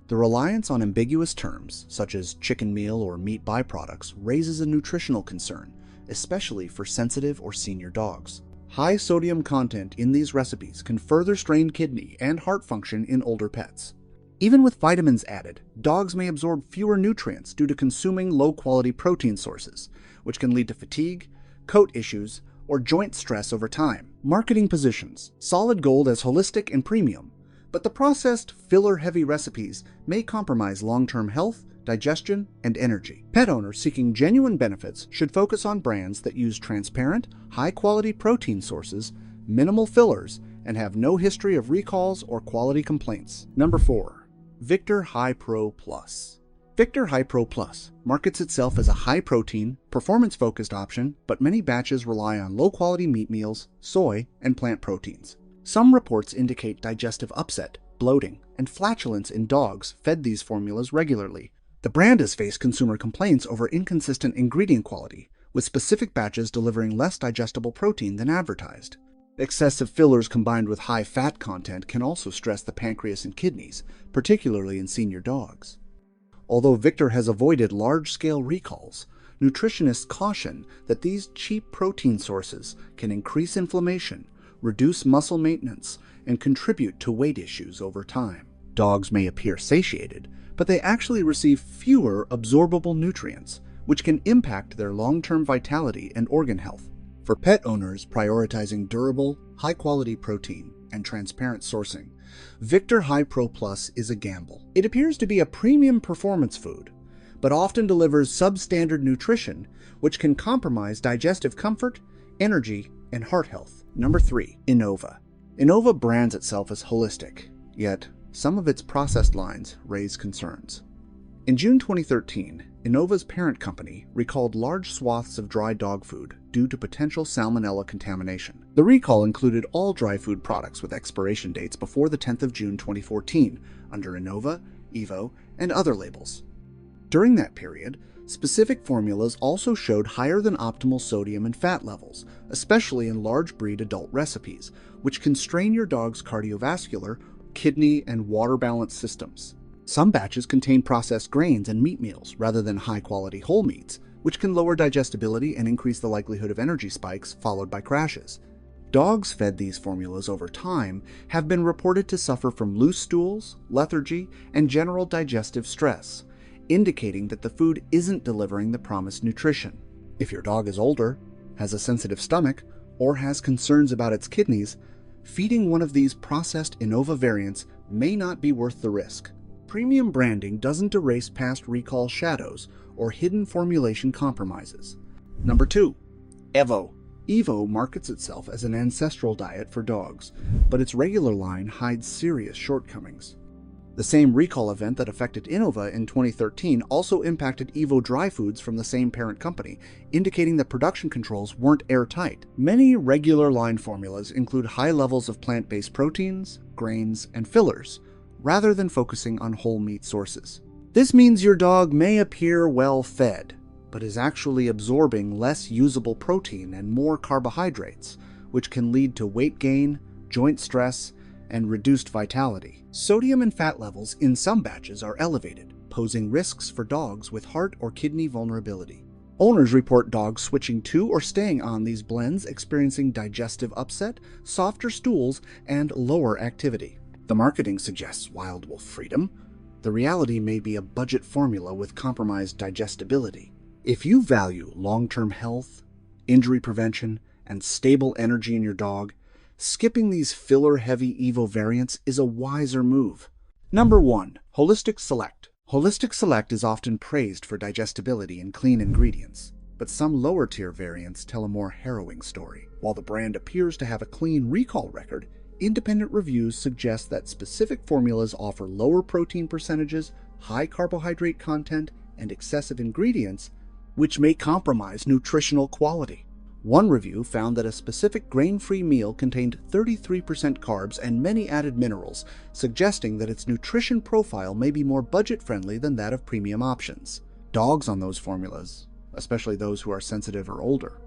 the reliance on ambiguous terms, such as chicken meal or meat byproducts, raises a nutritional concern, especially for sensitive or senior dogs. High sodium content in these recipes can further strain kidney and heart function in older pets. Even with vitamins added, dogs may absorb fewer nutrients due to consuming low-quality protein sources, which can lead to fatigue, coat issues, or joint stress over time. Marketing positions Solid Gold as holistic and premium, but the processed, filler-heavy recipes may compromise long-term health, digestion, and energy. Pet owners seeking genuine benefits should focus on brands that use transparent, high-quality protein sources, minimal fillers, and have no history of recalls or quality complaints. Number 4. Victor High Pro Plus. Victor High Pro Plus markets itself as a high-protein, performance-focused option, but many batches rely on low-quality meat meals, soy, and plant proteins. Some reports indicate digestive upset, bloating, and flatulence in dogs fed these formulas regularly. The brand has faced consumer complaints over inconsistent ingredient quality, with specific batches delivering less digestible protein than advertised. Excessive fillers combined with high fat content can also stress the pancreas and kidneys, particularly in senior dogs. Although Victor has avoided large-scale recalls, nutritionists caution that these cheap protein sources can increase inflammation, reduce muscle maintenance, and contribute to weight issues over time. Dogs may appear satiated, but they actually receive fewer absorbable nutrients, which can impact their long-term vitality and organ health. For pet owners prioritizing durable, high-quality protein and transparent sourcing, Victor High Pro Plus is a gamble. It appears to be a premium performance food, but often delivers substandard nutrition, which can compromise digestive comfort, energy, and heart health. Number 3. Innova. Innova brands itself as holistic, yet some of its processed lines raise concerns. In June 2013, Innova's parent company recalled large swaths of dry dog food due to potential salmonella contamination. The recall included all dry food products with expiration dates before the 10th of June 2014 under Innova, Evo, and other labels. During that period, specific formulas also showed higher than optimal sodium and fat levels, especially in large breed adult recipes, which can strain your dog's cardiovascular, kidney, and water balance systems. Some batches contain processed grains and meat meals rather than high-quality whole meats, which can lower digestibility and increase the likelihood of energy spikes followed by crashes. Dogs fed these formulas over time have been reported to suffer from loose stools, lethargy, and general digestive stress, indicating that the food isn't delivering the promised nutrition. If your dog is older, has a sensitive stomach, or has concerns about its kidneys, feeding one of these processed Innova variants may not be worth the risk. Premium branding doesn't erase past recall shadows or hidden formulation compromises. Number 2. Evo. Evo markets itself as an ancestral diet for dogs, but its regular line hides serious shortcomings. The same recall event that affected Innova in 2013 also impacted Evo dry foods from the same parent company, indicating that production controls weren't airtight. Many regular line formulas include high levels of plant-based proteins, grains, and fillers, rather than focusing on whole meat sources. This means your dog may appear well fed, but is actually absorbing less usable protein and more carbohydrates, which can lead to weight gain, joint stress, and reduced vitality. Sodium and fat levels in some batches are elevated, posing risks for dogs with heart or kidney vulnerability. Owners report dogs switching to or staying on these blends experiencing digestive upset, softer stools, and lower activity. The marketing suggests wild wolf freedom. The reality may be a budget formula with compromised digestibility. If you value long-term health, injury prevention, and stable energy in your dog, skipping these filler-heavy Evo variants is a wiser move. Number 1. Holistic Select. Holistic Select is often praised for digestibility and clean ingredients, but some lower-tier variants tell a more harrowing story. While the brand appears to have a clean recall record, independent reviews suggest that specific formulas offer lower protein percentages, high carbohydrate content, and excessive ingredients, which may compromise nutritional quality. One review found that a specific grain-free meal contained 33% carbs and many added minerals, suggesting that its nutrition profile may be more budget-friendly than that of premium options. Dogs on those formulas, especially those who are sensitive or older,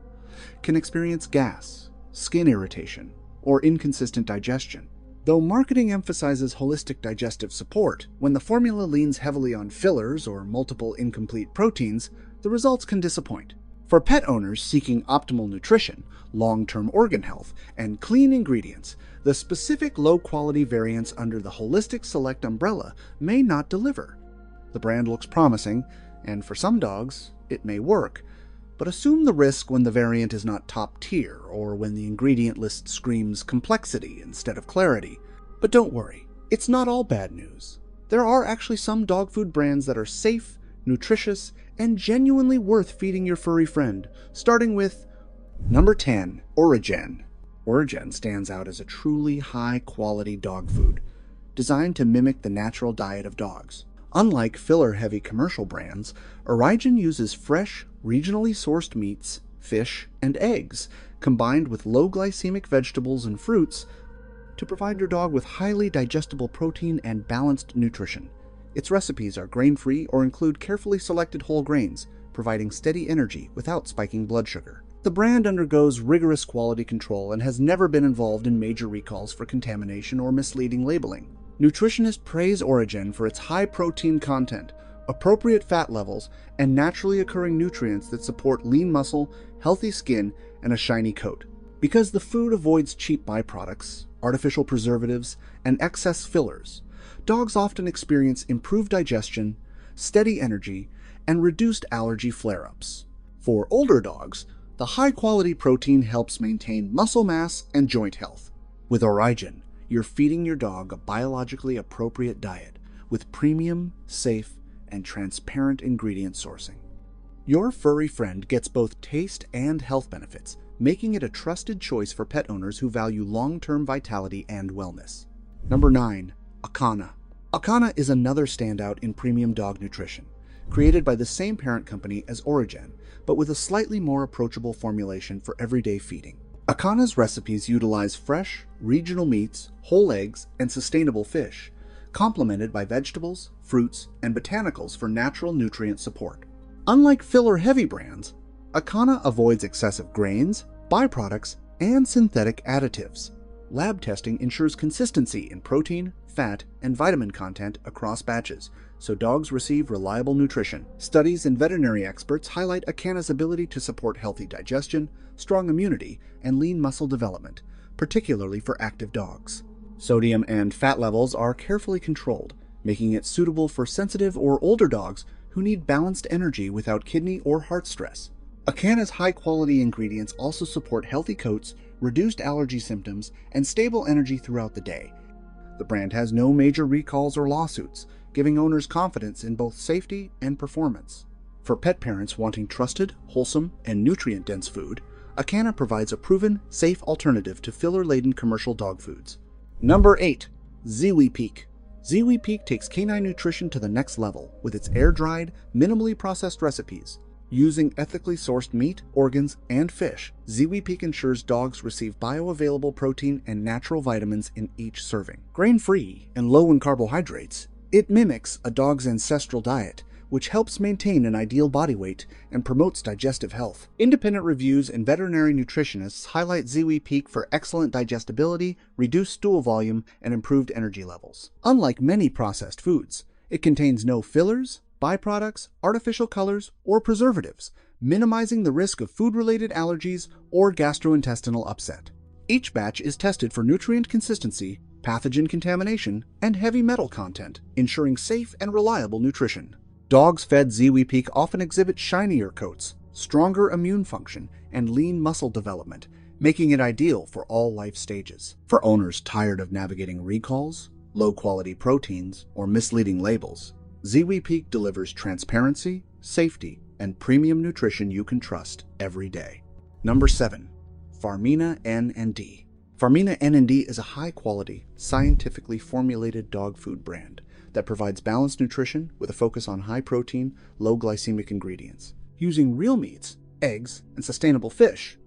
can experience gas, skin irritation, or inconsistent digestion. Though marketing emphasizes holistic digestive support, when the formula leans heavily on fillers or multiple incomplete proteins, the results can disappoint. For pet owners seeking optimal nutrition, long-term organ health, and clean ingredients, the specific low-quality variants under the Holistic Select umbrella may not deliver. The brand looks promising, and for some dogs, it may work, but assume the risk when the variant is not top tier or when the ingredient list screams complexity instead of clarity. But don't worry, it's not all bad news. There are actually some dog food brands that are safe, nutritious, and genuinely worth feeding your furry friend, starting with number 10, Orijen. Orijen stands out as a truly high-quality dog food, designed to mimic the natural diet of dogs. Unlike filler-heavy commercial brands, Orijen uses fresh, regionally sourced meats, fish, and eggs, combined with low-glycemic vegetables and fruits, to provide your dog with highly digestible protein and balanced nutrition. Its recipes are grain-free or include carefully selected whole grains, providing steady energy without spiking blood sugar. The brand undergoes rigorous quality control and has never been involved in major recalls for contamination or misleading labeling. Nutritionists praise Orijen for its high protein content, appropriate fat levels, and naturally occurring nutrients that support lean muscle, healthy skin, and a shiny coat. Because the food avoids cheap byproducts, artificial preservatives, and excess fillers, dogs often experience improved digestion, steady energy, and reduced allergy flare-ups. For older dogs, the high-quality protein helps maintain muscle mass and joint health. With Orijen, you're feeding your dog a biologically appropriate diet with premium, safe, and transparent ingredient sourcing. Your furry friend gets both taste and health benefits, making it a trusted choice for pet owners who value long-term vitality and wellness. Number 9. Oughta. Oughta is another standout in premium dog nutrition, created by the same parent company as Orijen, but with a slightly more approachable formulation for everyday feeding. Oughta's recipes utilize fresh, regional meats, whole eggs, and sustainable fish, complemented by vegetables, fruits, and botanicals for natural nutrient support. Unlike filler-heavy brands, Oughta avoids excessive grains, byproducts, and synthetic additives. Lab testing ensures consistency in protein, fat, and vitamin content across batches, so dogs receive reliable nutrition. Studies and veterinary experts highlight Oughta's ability to support healthy digestion, strong immunity, and lean muscle development, particularly for active dogs. Sodium and fat levels are carefully controlled, making it suitable for sensitive or older dogs who need balanced energy without kidney or heart stress. Oughta's high-quality ingredients also support healthy coats, reduced allergy symptoms, and stable energy throughout the day. The brand has no major recalls or lawsuits, giving owners confidence in both safety and performance. For pet parents wanting trusted, wholesome, and nutrient-dense food, Oughta provides a proven, safe alternative to filler-laden commercial dog foods. Number 8. Ziwi Peak. Ziwi Peak takes canine nutrition to the next level with its air-dried, minimally processed recipes. Using ethically sourced meat, organs, and fish, Ziwi Peak ensures dogs receive bioavailable protein and natural vitamins in each serving. Grain-free and low in carbohydrates, it mimics a dog's ancestral diet, which helps maintain an ideal body weight and promotes digestive health. Independent reviews and veterinary nutritionists highlight Ziwi Peak for excellent digestibility, reduced stool volume, and improved energy levels. Unlike many processed foods, it contains no fillers, byproducts, artificial colors, or preservatives, minimizing the risk of food-related allergies or gastrointestinal upset. Each batch is tested for nutrient consistency, pathogen contamination, and heavy metal content, ensuring safe and reliable nutrition. Dogs fed Ziwi Peak often exhibit shinier coats, stronger immune function, and lean muscle development, making it ideal for all life stages. For owners tired of navigating recalls, low-quality proteins, or misleading labels, Ziwi Peak delivers transparency, safety, and premium nutrition you can trust every day. Number 7. Farmina N&D. Farmina N&D is a high-quality, scientifically formulated dog food brand that provides balanced nutrition with a focus on high-protein, low-glycemic ingredients. Using real meats, eggs, and sustainable fish,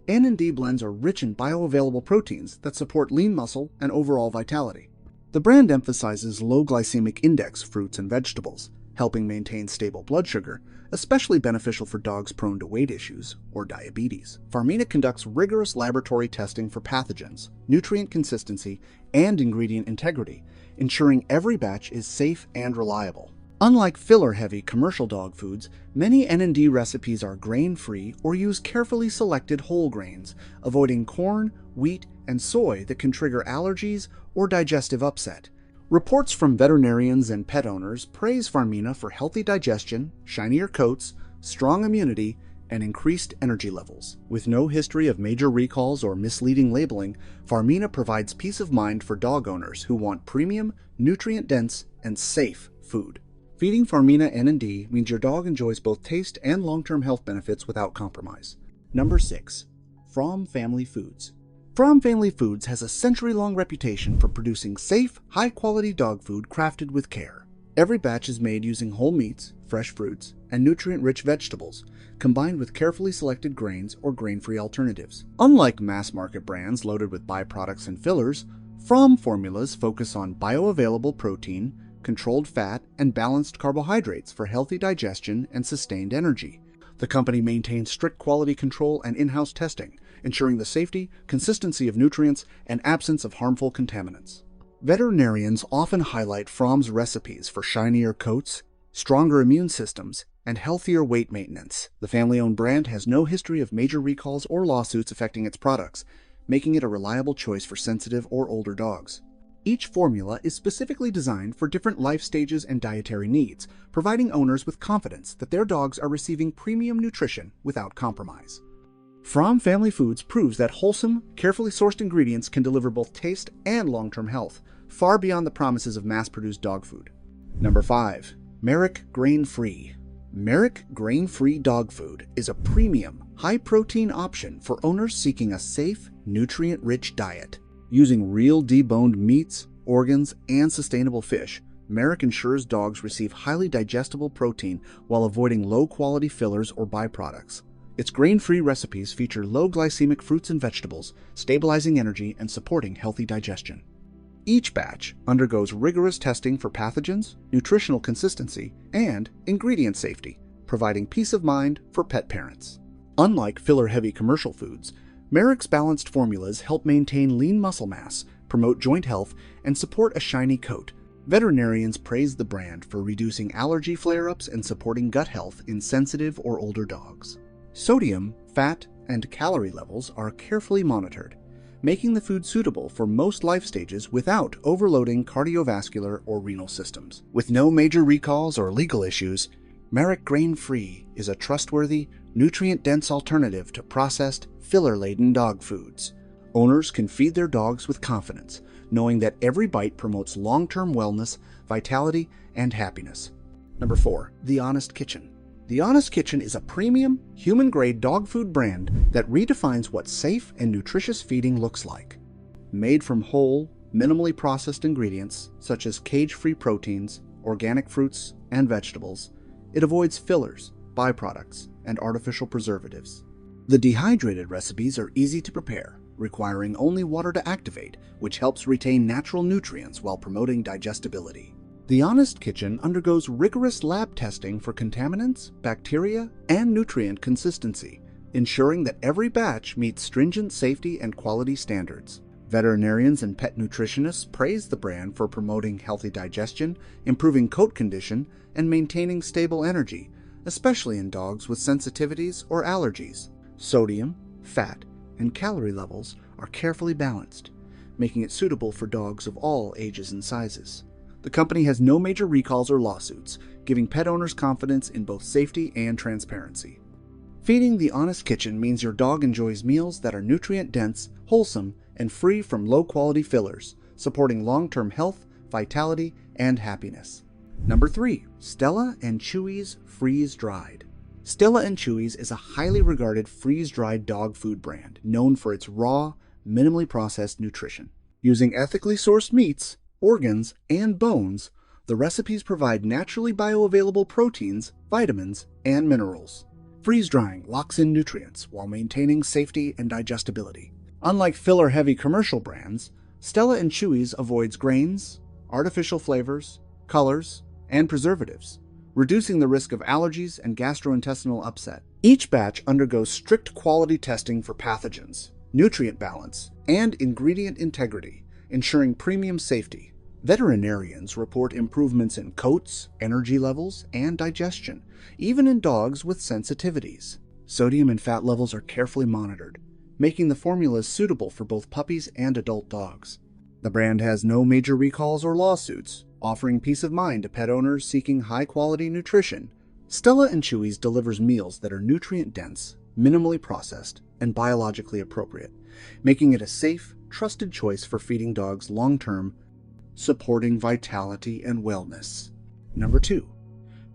N&D blends are rich in bioavailable proteins that support lean muscle and overall vitality. The brand emphasizes low glycemic index fruits and vegetables, helping maintain stable blood sugar, especially beneficial for dogs prone to weight issues or diabetes. Farmina conducts rigorous laboratory testing for pathogens, nutrient consistency, and ingredient integrity, ensuring every batch is safe and reliable. Unlike filler-heavy commercial dog foods, many N&D recipes are grain-free or use carefully selected whole grains, avoiding corn, wheat, and soy that can trigger allergies or digestive upset. Reports from veterinarians and pet owners praise Farmina for healthy digestion, shinier coats, strong immunity, and increased energy levels. With no history of major recalls or misleading labeling, Farmina provides peace of mind for dog owners who want premium, nutrient-dense, and safe food. Feeding Farmina N&D means your dog enjoys both taste and long-term health benefits without compromise. Number 6. From Family Foods. From Family Foods has a century-long reputation for producing safe, high-quality dog food crafted with care. Every batch is made using whole meats, fresh fruits, and nutrient-rich vegetables, combined with carefully selected grains or grain-free alternatives. Unlike mass-market brands loaded with byproducts and fillers, From formulas focus on bioavailable protein, controlled fat, and balanced carbohydrates for healthy digestion and sustained energy. The company maintains strict quality control and in-house testing, ensuring the safety, consistency of nutrients, and absence of harmful contaminants. Veterinarians often highlight From's recipes for shinier coats, stronger immune systems, and healthier weight maintenance. The family-owned brand has no history of major recalls or lawsuits affecting its products, making it a reliable choice for sensitive or older dogs. Each formula is specifically designed for different life stages and dietary needs, providing owners with confidence that their dogs are receiving premium nutrition without compromise. From Family Foods proves that wholesome, carefully sourced ingredients can deliver both taste and long-term health, far beyond the promises of mass-produced dog food. Number 5. Merrick Grain-Free. Merrick Grain-Free Dog Food is a premium, high-protein option for owners seeking a safe, nutrient-rich diet. Using real deboned meats, organs, and sustainable fish, Merrick ensures dogs receive highly digestible protein while avoiding low-quality fillers or byproducts. Its grain-free recipes feature low glycemic fruits and vegetables, stabilizing energy and supporting healthy digestion. Each batch undergoes rigorous testing for pathogens, nutritional consistency, and ingredient safety, providing peace of mind for pet parents. Unlike filler-heavy commercial foods, Merrick's balanced formulas help maintain lean muscle mass, promote joint health, and support a shiny coat. Veterinarians praise the brand for reducing allergy flare-ups and supporting gut health in sensitive or older dogs. Sodium, fat, and calorie levels are carefully monitored, making the food suitable for most life stages without overloading cardiovascular or renal systems. With no major recalls or legal issues, Merrick Grain-Free is a trustworthy, nutrient-dense alternative to processed, filler-laden dog foods. Owners can feed their dogs with confidence, knowing that every bite promotes long-term wellness, vitality, and happiness. Number 4. The Honest Kitchen. The Honest Kitchen is a premium, human-grade dog food brand that redefines what safe and nutritious feeding looks like. Made from whole, minimally processed ingredients such as cage-free proteins, organic fruits, and vegetables. It avoids fillers, byproducts, and artificial preservatives. The dehydrated recipes are easy to prepare, requiring only water to activate, which helps retain natural nutrients while promoting digestibility. The Honest Kitchen undergoes rigorous lab testing for contaminants, bacteria, and nutrient consistency, ensuring that every batch meets stringent safety and quality standards. Veterinarians and pet nutritionists praise the brand for promoting healthy digestion, improving coat condition, and maintaining stable energy, especially in dogs with sensitivities or allergies. Sodium, fat, and calorie levels are carefully balanced, making it suitable for dogs of all ages and sizes. The company has no major recalls or lawsuits, giving pet owners confidence in both safety and transparency. Feeding the Honest Kitchen means your dog enjoys meals that are nutrient-dense, wholesome, and free from low-quality fillers, supporting long-term health, vitality, and happiness. Number 3. Stella & Chewy's Freeze-Dried. Stella & Chewy's is a highly regarded freeze-dried dog food brand known for its raw, minimally processed nutrition. Using ethically sourced meats, organs, and bones, the recipes provide naturally bioavailable proteins, vitamins, and minerals. Freeze-drying locks in nutrients while maintaining safety and digestibility. Unlike filler-heavy commercial brands, Stella & Chewy's avoids grains, artificial flavors, colors, and preservatives, reducing the risk of allergies and gastrointestinal upset. Each batch undergoes strict quality testing for pathogens, nutrient balance, and ingredient integrity, ensuring premium safety. Veterinarians report improvements in coats, energy levels, and digestion, even in dogs with sensitivities. Sodium and fat levels are carefully monitored, making the formulas suitable for both puppies and adult dogs. The brand has no major recalls or lawsuits, offering peace of mind to pet owners seeking high-quality nutrition. Stella & Chewy's delivers meals that are nutrient-dense, minimally processed, and biologically appropriate, making it a safe, trusted choice for feeding dogs long-term, supporting vitality and wellness. Number 2.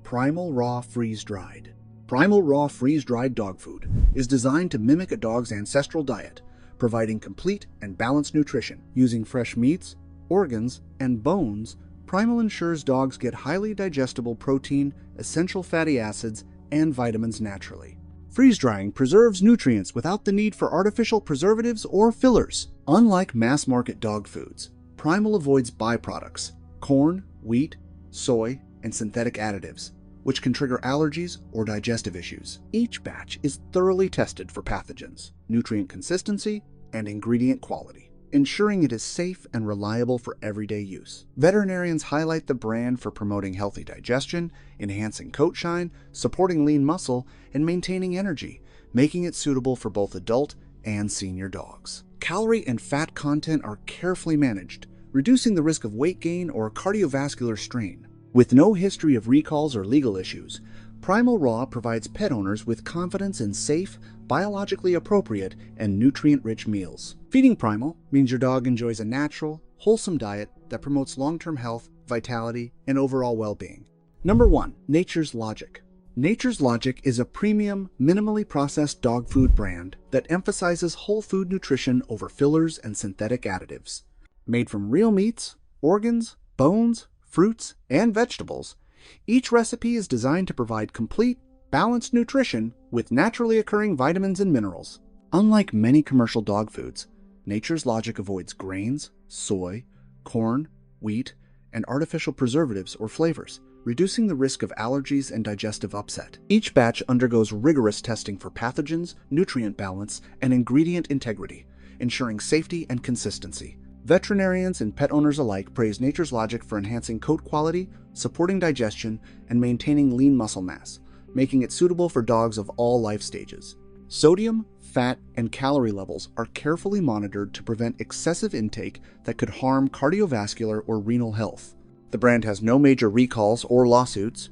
Primal Raw Freeze-Dried. Primal Raw Freeze-Dried dog food is designed to mimic a dog's ancestral diet, providing complete and balanced nutrition. Using fresh meats, organs, and bones, Primal ensures dogs get highly digestible protein, essential fatty acids, and vitamins naturally. Freeze-drying preserves nutrients without the need for artificial preservatives or fillers. Unlike mass-market dog foods, Primal avoids byproducts, corn, wheat, soy, and synthetic additives, which can trigger allergies or digestive issues. Each batch is thoroughly tested for pathogens, nutrient consistency, and ingredient quality, ensuring it is safe and reliable for everyday use. Veterinarians highlight the brand for promoting healthy digestion, enhancing coat shine, supporting lean muscle, and maintaining energy, making it suitable for both adult and senior dogs. Calorie and fat content are carefully managed, reducing the risk of weight gain or cardiovascular strain. With no history of recalls or legal issues, Primal Raw provides pet owners with confidence in safe, biologically appropriate, and nutrient-rich meals. Feeding Primal means your dog enjoys a natural, wholesome diet that promotes long-term health, vitality, and overall well-being. Number 1. Nature's Logic. Nature's Logic is a premium, minimally processed dog food brand that emphasizes whole food nutrition over fillers and synthetic additives. Made from real meats, organs, bones, fruits, and vegetables, each recipe is designed to provide complete, balanced nutrition with naturally occurring vitamins and minerals. Unlike many commercial dog foods, Nature's Logic avoids grains, soy, corn, wheat, and artificial preservatives or flavors, reducing the risk of allergies and digestive upset. Each batch undergoes rigorous testing for pathogens, nutrient balance, and ingredient integrity, ensuring safety and consistency. Veterinarians and pet owners alike praise Nature's Logic for enhancing coat quality, supporting digestion, and maintaining lean muscle mass, making it suitable for dogs of all life stages. Sodium, fat, and calorie levels are carefully monitored to prevent excessive intake that could harm cardiovascular or renal health. The brand has no major recalls or lawsuits,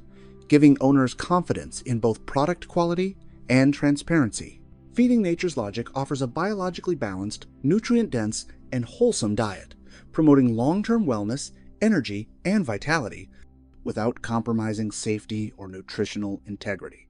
giving owners confidence in both product quality and transparency. Feeding Nature's Logic offers a biologically balanced, nutrient-dense, and wholesome diet, promoting long-term wellness, energy, and vitality without compromising safety or nutritional integrity.